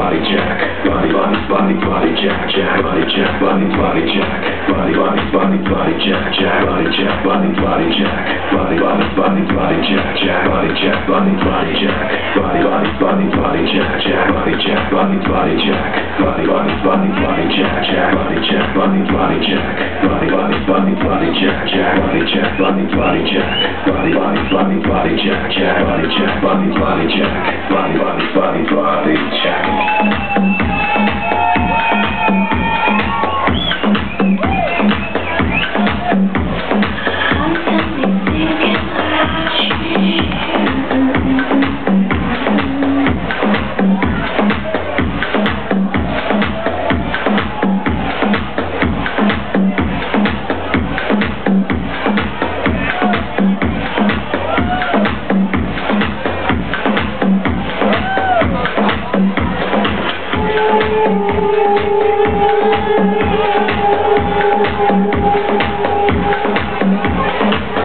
body jack, body jack, jack, body jack, body jack, body jack, jack, body jack, body jack, body jack, jack, body jack, body jack, body jack, jack, body jack, body jack, body jack, jack, body jack, body jack, body jack, jack, body jack, body jack, body jack, jack, body jack, body jack, body jack, body jack.